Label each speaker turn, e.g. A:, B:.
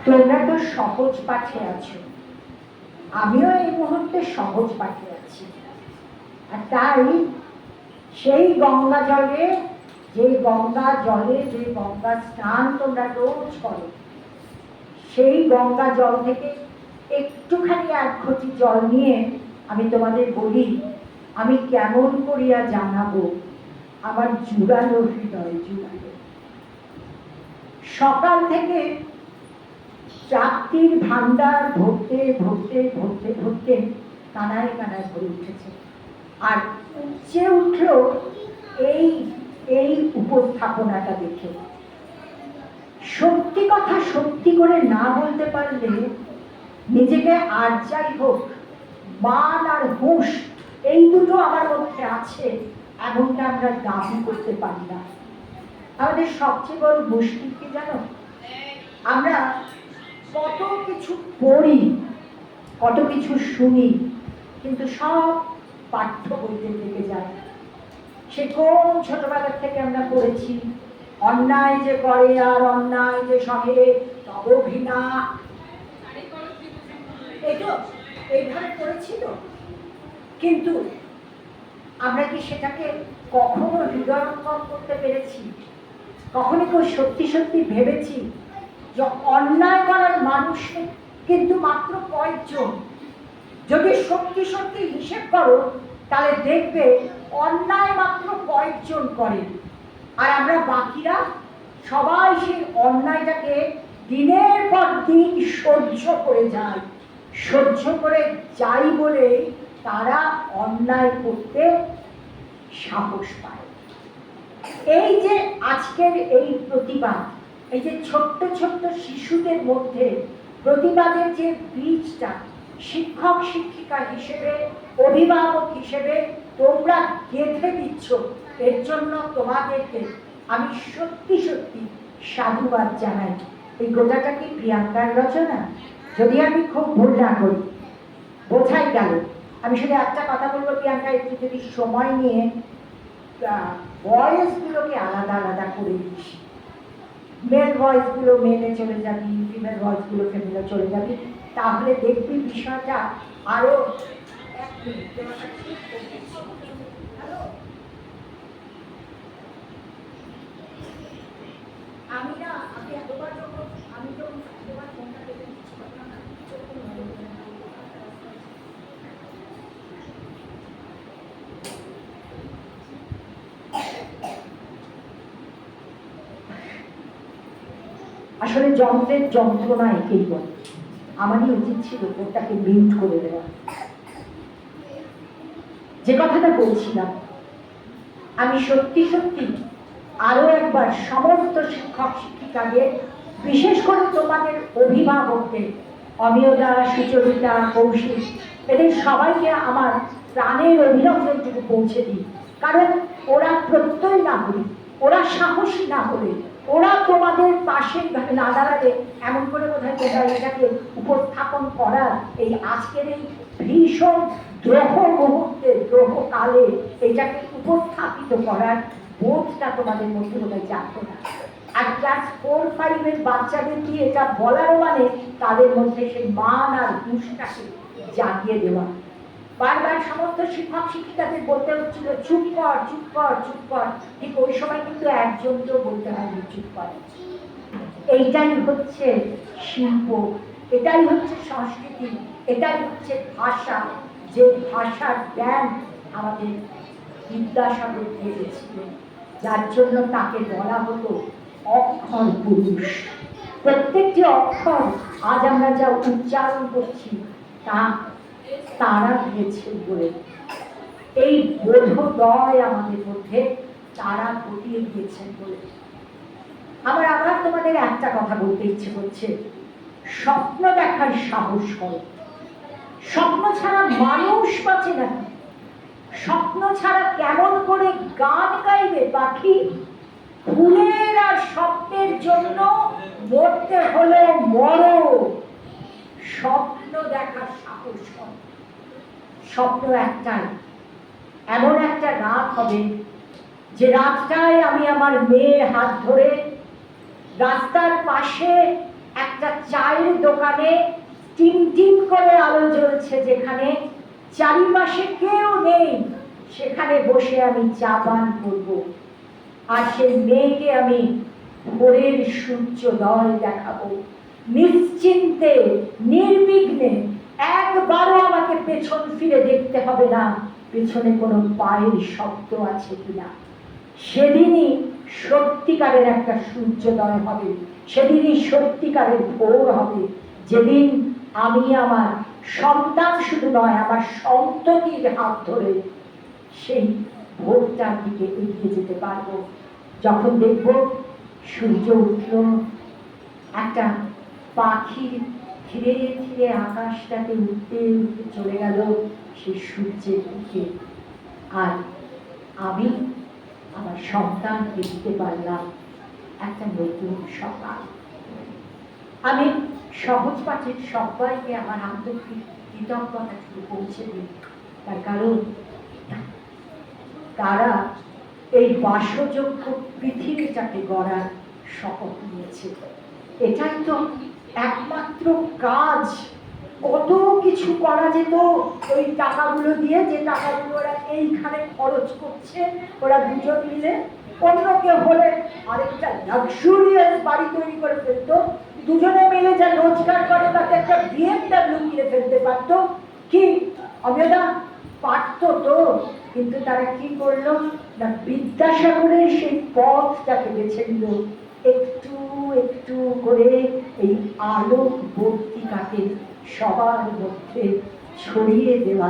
A: তোমরা তো সহজ পাঠে আছো, আমিও এই মুহূর্তে সহজ পাঠে আছি। আর তাই সেই গঙ্গা জলে যে গঙ্গা স্নান তোমরা রোজ করো, সেই গঙ্গা জল থেকে একটুখানি এক ঘটি জল নিয়ে আমি তোমাদের বলি, আমি কেমন করিয়া জানাবো আমার জুড়ালো হৃদয় জুড়ালো। সকাল থেকে প্রাপ্তির ভান্ডার ভরতে ভরতে ভরতে ভরতে কানায় কানায় ভরে উঠেছে। আর উচ্চে উঠল এই এই উপস্থাপনাটা দেখে। সত্যি কথা সত্যি করে না বলতে পারলে নিজেকে আর যাই হোক মান আর হুঁশ এই দুটো আমার মধ্যে আছে এমনটা আমরা দাবি করতে পারি না। আমাদের সবচেয়ে বড় মুশকিল কি জানো? আমরা কত কিছু পড়ি, কত কিছু শুনি, কিন্তু সব পাঠ্য বইতে থেকে যায়। সে কোন ছোটবেলার থেকে আমরা পড়েছি, অন্যায় যে করে আর অন্যায় যে সহে তব ঘৃণা, এইভাবে পড়েছি তো। কিন্তু আমরা কি সেটাকে কখনো হৃদয়ঙ্গম করতে পেরেছি? কখনো কেউ সত্যি সত্যি ভেবেছি যে অন্যায় করার মানুষ কিন্তু মাত্র কয়েকজন? যদি সত্যি সত্যি হিসেব করো তাহলে দেখবে অন্যায় মাত্র কয়েকজন করে, আর আমরা বাকিরা সবাই সেই অন্যায়টাকে দিনের পর দিন সহ্য করে যায়। সহ্য করে যাই বলে তারা অন্যায় করতে সাহস পায়। এই যে আজকের এই প্রতিবাদ, এই যে ছোট্ট ছোট্ট শিশুদের মধ্যে প্রতিবাদের যে বীজটা শিক্ষক শিক্ষিকা হিসেবে, অভিভাবক হিসেবে তোমরা গেঁথে দিচ্ছ, এর জন্য তোমাদেরকে আমি সত্যি সত্যি সাধুবাদ জানাই। এই গোটাটা কি প্রিয়াঙ্কার রচনা? যদি আমি খুব ভুল না করি, বোঝাই গেল। আমি শুধু একটা কথা বলবো, প্রিয়াঙ্কা একটু যদি সময় নিয়ে ভয়েসগুলোকে আলাদা আলাদা করে দিস। মেল ভয়েসগুলো মেলে চলে যাবি, ফিমেল ভয়েসগুলো ফিমেলে চলে যাবি, তাহলে দেখবি বিষয়টা আরো আমি না আমি এতবার যখন আমি যখন এতবার ফোনটা কেটে দিচ্ছি আসলে যন্ত্রের যন্ত্রণা একেই বলে। আমারই উচিত ছিল ওটাকে মিউট করে দেওয়া। যে কথাটা বলছিলাম, আমি সত্যি সত্যি আরো একবার সমস্ত শিক্ষক শিক্ষিকাদের, বিশেষ করে তোমাদের অভিভাবকদের, অমিয়দা, সুচরিতা, কৌশিক, এদের সবাইকে আমার প্রাণের অভিনন্দনটুকু পৌঁছে দিই। কারণ ওরা প্রত্যয় না হলে, ওরা সাহসী না হলে, ওরা তোমাদের পাশে না দাঁড়ালে এমন করে বোধহয় তোমরা এটাকে উপস্থাপন করার, এই আজকের এই ভীষণ দ্রোহ মুহূর্তে, দ্রোহ কালে এটাকে উপস্থাপিত করার বোধটা তোমাদের মধ্যে বোধহয় জানতো না। আর ক্লাস 4-5 বাচ্চাদের দিয়ে এটা বলার মানে তাদের মধ্যে সেই মান আর হুঁশটাকে জাগিয়ে দেওয়া। বারবার সমস্ত শিক্ষক শিক্ষিকাদের বলতে হচ্ছিল চুপ কর চুপ কর চুপ কর, ঠিক ওই সময় কিন্তু একজনকেও বলতে হয়নি চুপ কর। এইটাই হচ্ছে শিল্প, এটাই হচ্ছে সংস্কৃতি, এটাই হচ্ছে ভাষা। যে ভাষার জ্ঞান আমাদের বিদ্যাসাগর দিয়েছিলেন, যার জন্য তাকে বলা হতো অক্ষর পুরুষ। প্রত্যেকটি অক্ষর আজ আমরা যা উচ্চারণ করছি তা তারা দিয়েছেন বলে, এই বোধোদয় আমাদের মধ্যে তারা ঘটিয়ে দিয়েছেন বলে। আবার তোমাদের একটা কথা বলতে ইচ্ছে করছে, স্বপ্ন দেখার সাহস করো। স্বপ্ন ছাড়া মানুষ বাঁচে না। স্বপ্ন ছাড়া কেমন করে গান গাইবে পাখি? ফুলের আর স্বপ্নের জন্য মরতে হলো মরো। স্বপ্ন দেখার সাহস করো। স্বপ্ন একটাই, এমন একটা রাত হবে যে রাতটায় আমি আমার মেয়ের হাত ধরে রাস্তার পাশে একটা চায়ের দোকানে টিম টিম করে আলো জ্বলছে, যেখানে চারিপাশে কেউ নেই, সেখানে বসে আমি চা পান করবো। আর সেই মেয়েকে আমি ভোরের সূর্যোদয় দেখাবো, নিশ্চিন্তে নির্বিঘ্নে। একবারও আমাকে পেছন ফিরে দেখতে হবে না পেছনে কোনো পায়ের শব্দ আছে কিনা। সেদিনই সত্যিকারের একটা সূর্যোদয় হবে, সেদিনই সত্যিকারের ভোর হবে, যেদিন আমি আমার সন্তান শুধু নয়, আমার সন্ততির হাত ধরে সেই ভোরটার দিকে এগিয়ে যেতে পারবো। যখন দেখব সূর্য উঠল, একটা পাখি ধীরে ধীরে আকাশটাকে উঠতে উঠতে চলে গেল সেই সূর্যের দিকে, আর আমি আমার সন্তানকে দিতে পারলাম একটা নতুন সকাল। আমি সহজ পাঠের সবাইকে আমার আন্তরিক কৃতজ্ঞতা পৌঁছে দিই, তার কারণ তারা এই বাসযোগ্য পৃথিবীটাকে গড়ার শপথ নিয়েছে। এটাই তো একমাত্র কাজ। কত কিছু করা যেত ওই টাকাগুলো দিয়ে, যে টাকাগুলো ওরা এইখানে খরচ করছে, ওরা দুজন মিলে। অন্য কেউ হলে আরেকটা লাক্সুরিয়াস বাড়ি তৈরি করে ফেলতো, দুজনে মিলে যা রোজগার করে তাতে একটা BMW কিনে ফেলতে পারতো। কি অবেদা পারতো তো, কিন্তু তারা কি করলো না, বিদ্যাসাগরের সেই পথটাকে বেছে নিল, একটু একটু করে এই আলোক বর্তিকাকে সবার মধ্যে ছড়িয়ে দেওয়া।